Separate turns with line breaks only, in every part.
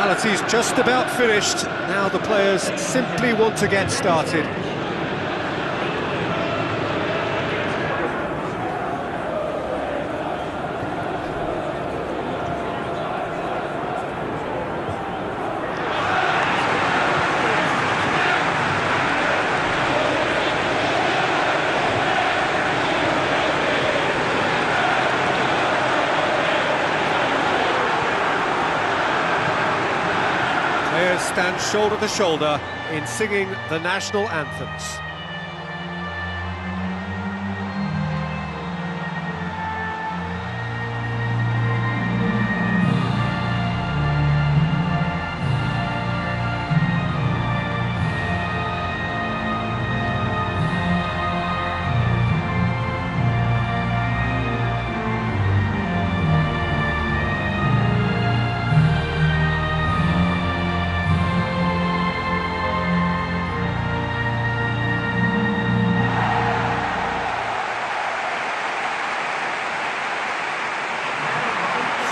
Formality's just about finished. Now the players simply want to get started. Players stand shoulder to shoulder in singing the national anthems.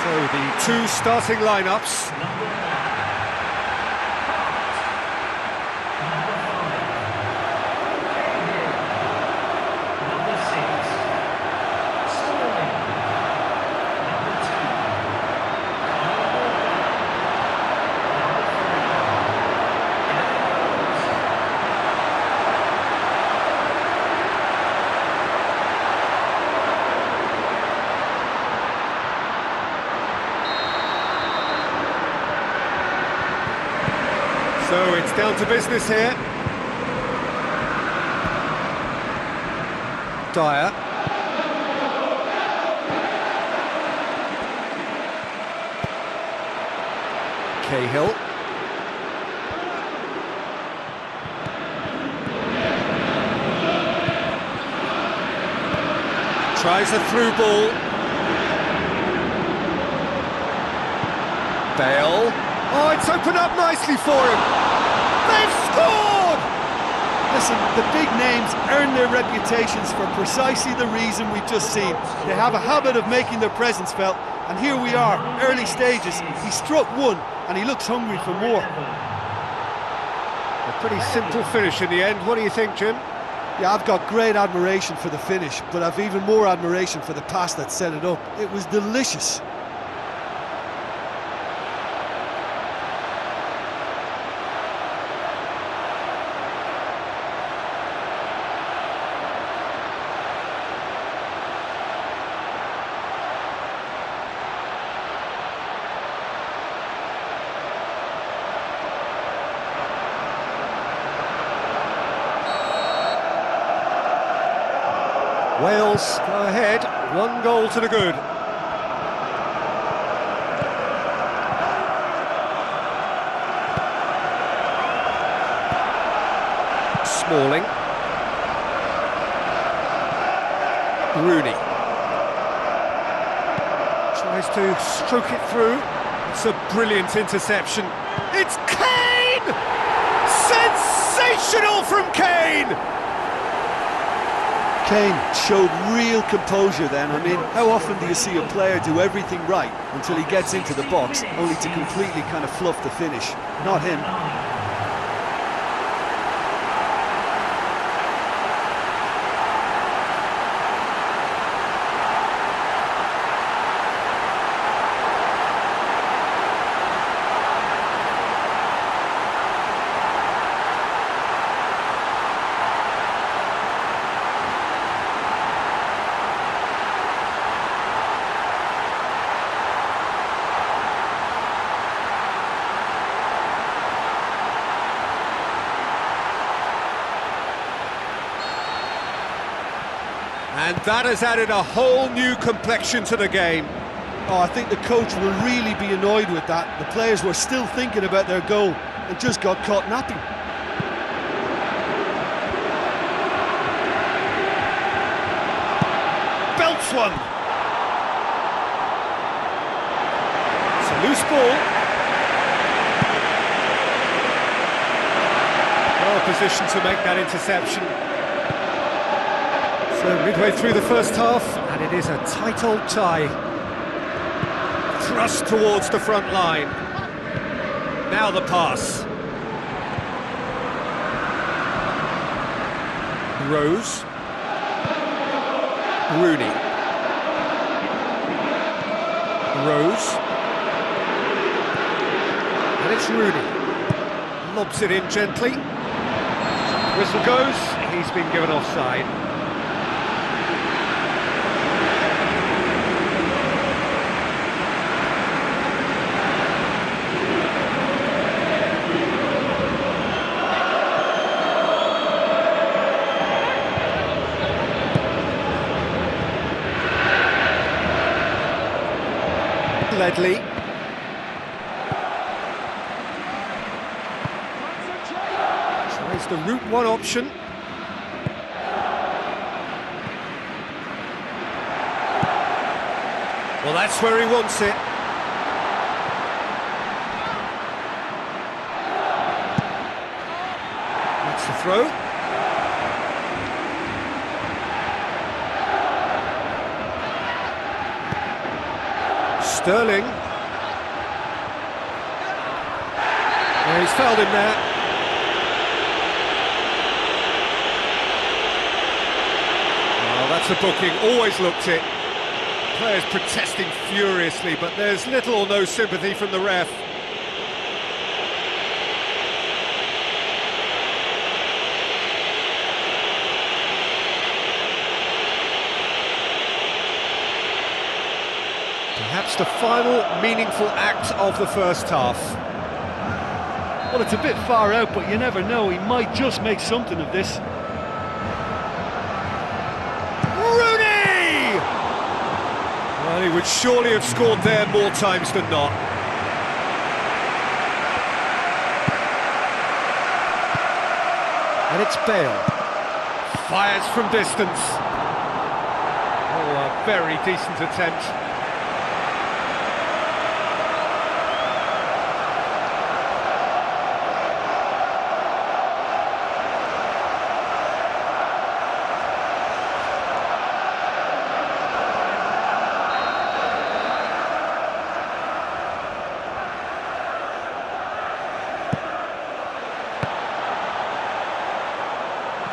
So the two starting lineups. So it's down to business here. Dyer. Cahill. Tries a through ball. Bale. Oh, it's opened up nicely for him. They've scored!
Listen, the big names earn their reputations for precisely the reason we've just seen. They have a habit of making their presence felt, and here we are, early stages. He struck one, and he looks hungry for more.
A pretty simple finish in the end. What do you think, Jim?
Yeah, I've got great admiration for the finish, but I've even more admiration for the pass that set it up. It was delicious.
Wales go ahead, 1 goal to the good. Smalling. Rooney. Tries to stroke it through. It's a brilliant interception. It's Kane! Sensational from Kane!
Kane showed real composure then. I mean, how often do you see a player do everything right until he gets into the box, only to completely kind of fluff the finish? Not him.
And that has added a whole new complexion to the game.
Oh, I think the coach will really be annoyed with that. The players were still thinking about their goal and just got caught napping.
Belts one. It's a loose ball. Well positioned to make that interception. So midway through the first half, and it is a tight old tie. Thrust towards the front line. Now the pass. Rose. Rooney. Rose. And it's Rooney. Lobs it in gently. Whistle goes. He's been given offside. Ledley. Tries the route one option. Well, that's where he wants it. That's the throw. Sterling. Yeah, he's fouled him there. Well, that's a booking, always looked it. Players protesting furiously, but there's little or no sympathy from the ref. Perhaps the final meaningful act of the first half.
Well, it's a bit far out, but you never know. He might just make something of this.
Rooney! Well, he would surely have scored there more times than not. And it's Bale. Fires from distance. Oh, a very decent attempt.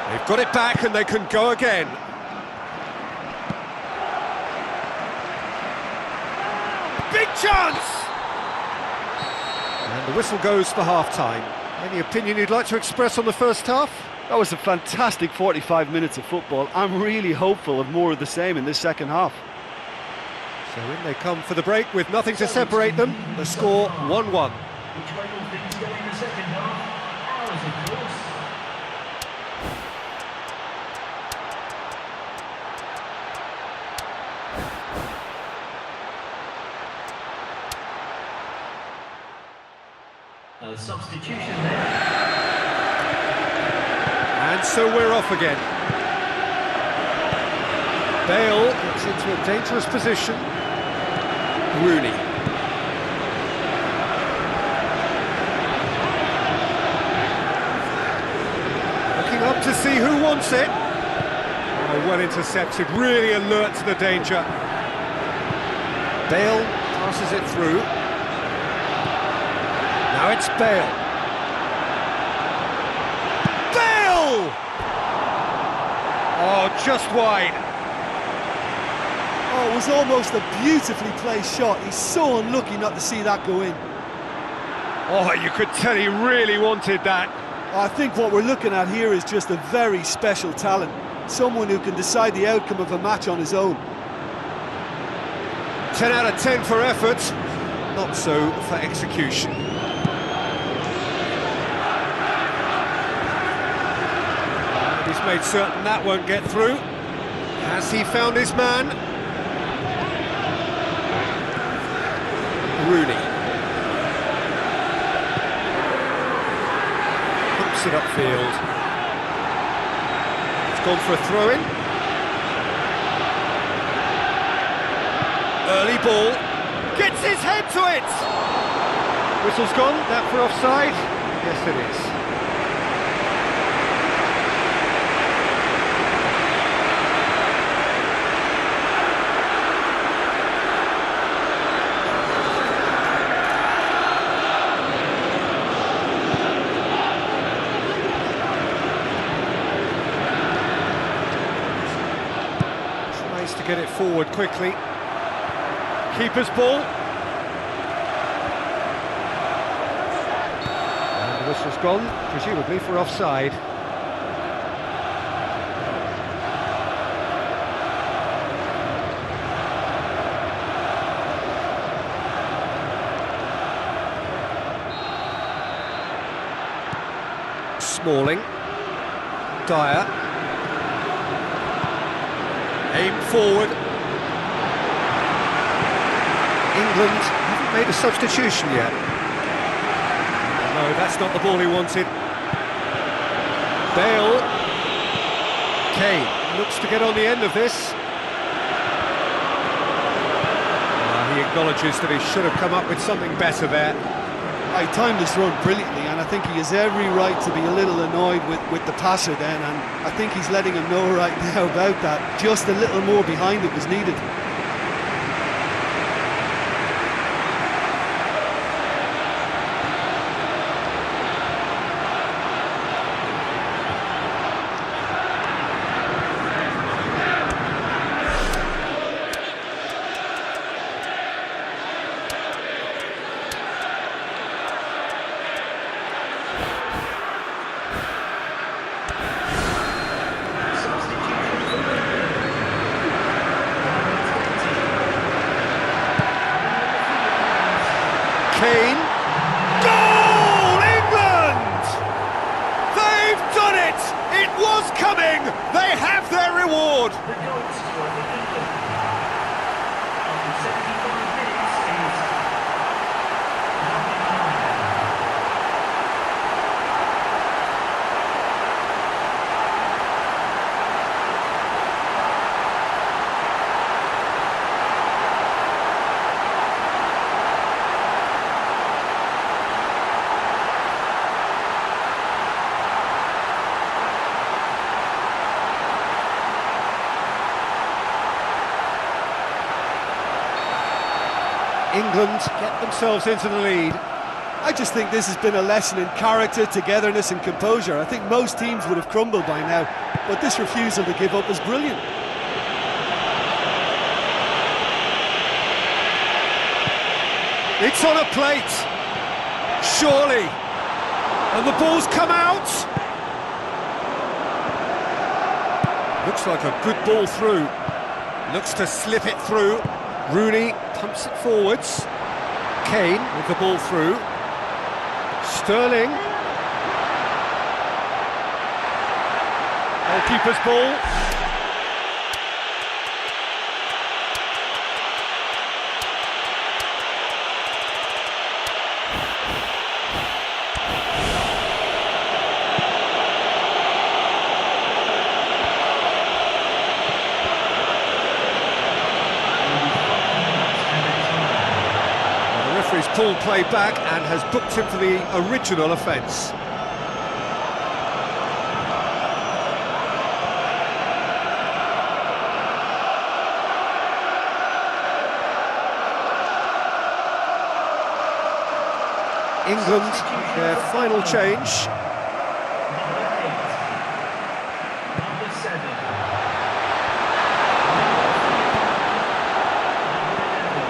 They've got it back and they can go again. Big chance! And the whistle goes for half-time. Any opinion you'd like to express on the first half?
That was a fantastic 45 minutes of football. I'm really hopeful of more of the same in this second half.
So in they come for the break with nothing to separate them. The score 1-1.
A substitution there.
And so we're off again. Bale gets into a dangerous position. Rooney. Looking up to see who wants it. Oh, well intercepted, really alert to the danger. Bale passes it through. Now it's Bale. Bale! Oh, just wide.
Oh, it was almost a beautifully placed shot. He's so unlucky not to see that go in.
Oh, you could tell he really wanted that.
I think what we're looking at here is just a very special talent. Someone who can decide the outcome of a match on his own.
10 out of 10 for effort, not so for execution. He's made certain that won't get through. Has he found his man? Rooney. Hooks it upfield. It's gone for a throw-in. Early ball. Gets his head to it! Whistle's gone, that for offside? Yes, it is. Tries to get it forward quickly. Keeper's ball. And the whistle's gone, presumably for offside. Smalling. Dyer. Aim forward. England haven't made a substitution yet. No, that's not the ball he wanted. Bale. Kane looks to get on the end of this. He acknowledges that he should have come up with something better there.
He timed this run brilliantly, and I think he has every right to be a little annoyed with the passer then, and I think he's letting him know right now about that. Just a little more behind it was needed.
Kane. Goal! England! They've done it! It was coming! They have their reward!
The goal scorer for England. After 75 minutes is
England get themselves into the lead.
I just think this has been a lesson in character, togetherness and composure. I think most teams would have crumbled by now, but this refusal to give up was brilliant.
It's on a plate. Surely. And the ball's come out. Looks like a good ball through. Looks to slip it through. Rooney pumps it forwards. Kane with the ball through. Sterling. Goalkeeper's ball. He's pulled play back and has booked him for the original offence. England, their final change.
number 7.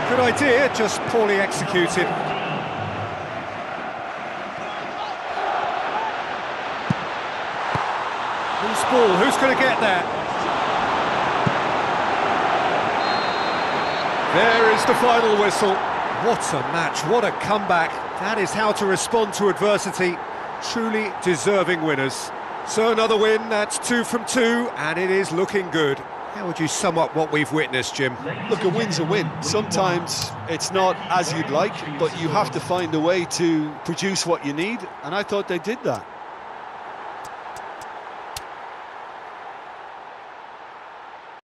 Good idea, just poorly executed. Who's ball? Who's going to get that? There is the final whistle. What a match, what a comeback. That is how to respond to adversity. Truly deserving winners. So another win, that's 2 from 2, and it is looking good. How would you sum up what we've witnessed, Jim?
Look, a win's a win. Sometimes it's not as you'd like, but you have to find a way to produce what you need, and I thought they did that.